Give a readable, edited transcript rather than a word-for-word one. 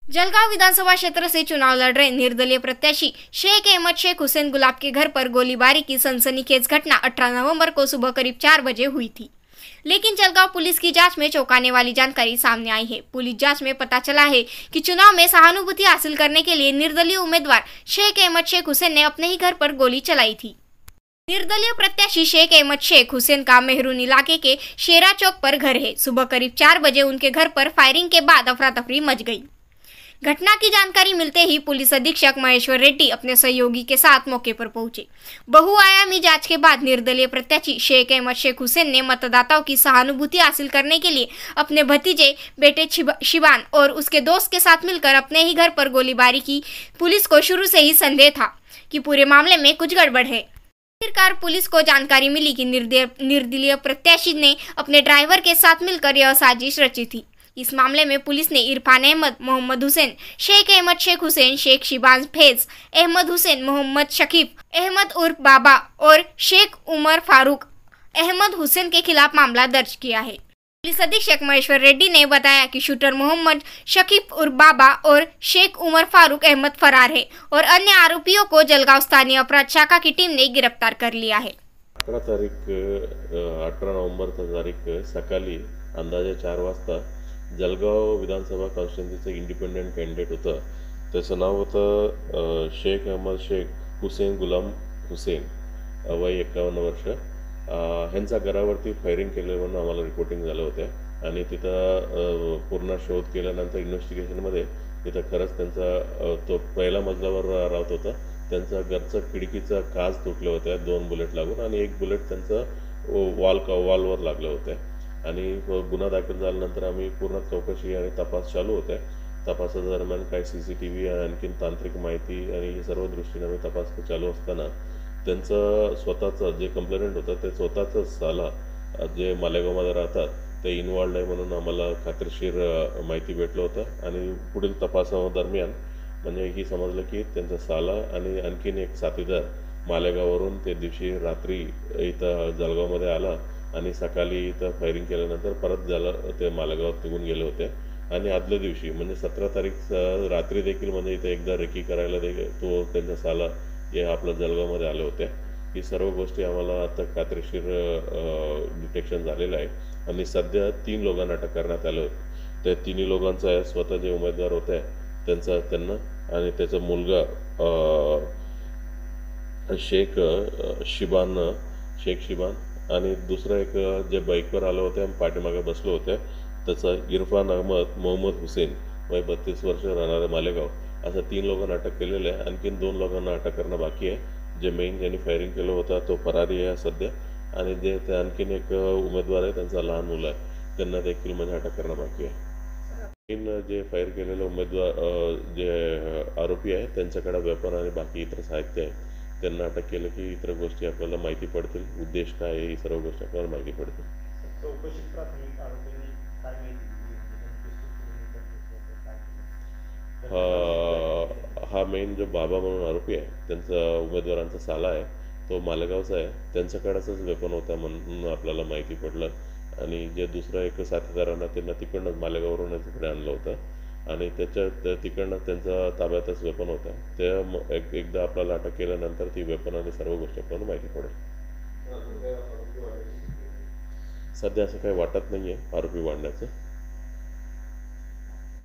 जलगांव विधानसभा क्षेत्र से चुनाव लड़ रहे निर्दलीय प्रत्याशी शेख अहमद शेख हुसैन गुलाब के घर पर गोलीबारी की सनसनीखेज घटना 18 नवंबर को सुबह करीब 4 बजे हुई थी। लेकिन जलगांव पुलिस की जांच में चौंकाने वाली जानकारी सामने आई है। पुलिस जांच में पता चला है कि चुनाव में सहानुभूति हासिल करने के लिए निर्दलीय उम्मीदवार शेख अहमद शेख हुसैन ने अपने ही घर पर गोली चलाई थी। निर्दलीय प्रत्याशी शेख अहमद शेख हुसैन का मेहरून इलाके के शेरा चौक पर घर है। सुबह करीब 4 बजे उनके घर पर फायरिंग के बाद अफरा तफरी मच गई। घटना की जानकारी मिलते ही पुलिस अधीक्षक महेश्वर रेड्डी अपने सहयोगी के साथ मौके पर पहुंचे। बहुआयामी जांच के बाद निर्दलीय प्रत्याशी शेख अहमद शेख हुसैन ने मतदाताओं की सहानुभूति हासिल करने के लिए अपने भतीजे बेटे शिबान और उसके दोस्त के साथ मिलकर अपने ही घर पर गोलीबारी की। पुलिस को शुरू से ही संदेह था कि पूरे मामले में कुछ गड़बड़ है। आखिरकार पुलिस को जानकारी मिली कि निर्दलीय प्रत्याशी ने अपने ड्राइवर के साथ मिलकर यह साजिश रची थी। इस मामले में पुलिस ने इरफान अहमद, मोहम्मद हुसैन, शेख अहमद शेख हुसैन, शेख शिबान फैज अहमद हुसैन, मोहम्मद शकीब अहमद उर्फ बाबा और शेख उमर फारूक अहमद हुसैन के खिलाफ मामला दर्ज किया है। पुलिस अधीक्षक महेश्वर रेड्डी ने बताया कि शूटर मोहम्मद शकीब उर्फ बाबा और शेख उमर फारूक अहमद फरार है और अन्य आरोपियों को जलगांव स्थानीय अपराध शाखा की टीम ने गिरफ्तार कर लिया है। 18 नोव्हेंबर तारीख सकाळी अंदाजे 4 वाजता जलगाव विधानसभा कॉन्स्टिट्युन्सीचं इंडिपेंडेंट कॅन्डिडेट होतं. त्याचं नाव होतं शेख अहमद शेख हुसेन गुलाम हुसेन, वय 51 वर्ष. ह्यांच्या घरावरती फायरिंग केलं म्हणून आम्हाला रिपोर्टिंग झालं होतं आणि तिथं पूर्ण शोध केल्यानंतर इन्व्हेस्टिगेशनमध्ये तिथं खरंच त्यांचा तो पहिला मजल्यावर राहत होता. त्यांचा घरचं खिडकीचा काच तुटले होत्या 2 बुलेट लागून आणि 1 बुलेट त्यांचं वॉलवर लागलं होतं. आणि गुन्हा दाखल झाल्यानंतर आम्ही पूर्ण चौकशी आणि तपास चालू होते. तपासादरम्यान काही CCTV आणखीन तांत्रिक माहिती आणि हे सर्व दृष्टीने आम्ही तपास चालू असताना त्यांचं स्वतःचं जे कंप्लेंट होतं ते स्वतःचं साला जे मालेगावमध्ये राहतात ते इन्वॉल्ड आहे म्हणून आम्हाला खात्रीशीर माहिती भेटलं होतं. आणि पुढील तपासादरम्यान म्हणजे ही समजलं की त्यांचा साला आणि आणखीन एक साथीदार मालेगाववरून ते दिवशी रात्री इथं जळगावमध्ये आला आणि सकाळी इथं फायरिंग केल्यानंतर परत ते मालेगावात निघून गेले होते. आणि आदल्या दिवशी म्हणजे 17 तारीख रात्री देखील म्हणजे इथे एकदा रेकी करायला तो त्यांचा साला हे आपल्या जळगावमध्ये आले होते. ही सर्व गोष्टी आम्हाला आता खात्रीशीर डिटेक्शन झालेलं आहे आणि सध्या 3 लोकांना अटक करण्यात आलं होतं. त्या 3 लोकांचा स्वतः जे उमेदवार होते त्यांना आणि त्याचा मुलगा शेख शिबान आणि दुसरा एक जे बाईकवर आले होते पाठीमागे बसले होते त्याचा इरफान अहमद मोहम्मद हुसेन, वय 32 वर्ष, राहणारे मालेगाव, अशा 3 लोकांना अटक केलेलं आहे. आणखीन 2 लोकांना अटक करणं बाकी आहे. जे मेन ज्यांनी फायरिंग केलं होतं तो फरारी आहे सध्या आणि जे ते आणखीन एक उमेदवार आहे त्यांचा लहान मुलं आहे त्यांना देखील म्हणजे अटक करणं बाकी आहे. आणखीन जे फायर केलेले उमेदवार जे आरोपी आहेत त्यांच्याकडे वेपन आणि बाकी इतर साहित्य आहे. त्यांना अटक केलं की इतर गोष्टी आपल्याला माहिती पडतील, उद्देश काय आहे ही सर्व गोष्टी आपल्याला माहिती पडतील. हा मेन जो बाबा म्हणून आरोपी आहे त्यांचा उमेदवारांचा साला आहे तो मालेगावचा आहे. त्यांच्याकडेच वेपन होता म्हणून आपल्याला माहिती पडलं. आणि जे दुसरा एक साथीदारांना त्यांना तिकडनंच मालेगाववरून तिकडे आणलं होतं आणि तिकडनं त्यांचा ताब्यातच वेपन होता. ते एकदा आपल्याला अटक केल्यानंतर ती वेपन आणि सर्व गोष्टी आपल्याला माहिती पडेल. सध्या असं काही वाटत नाही आहे आरोपी वाढण्याचं.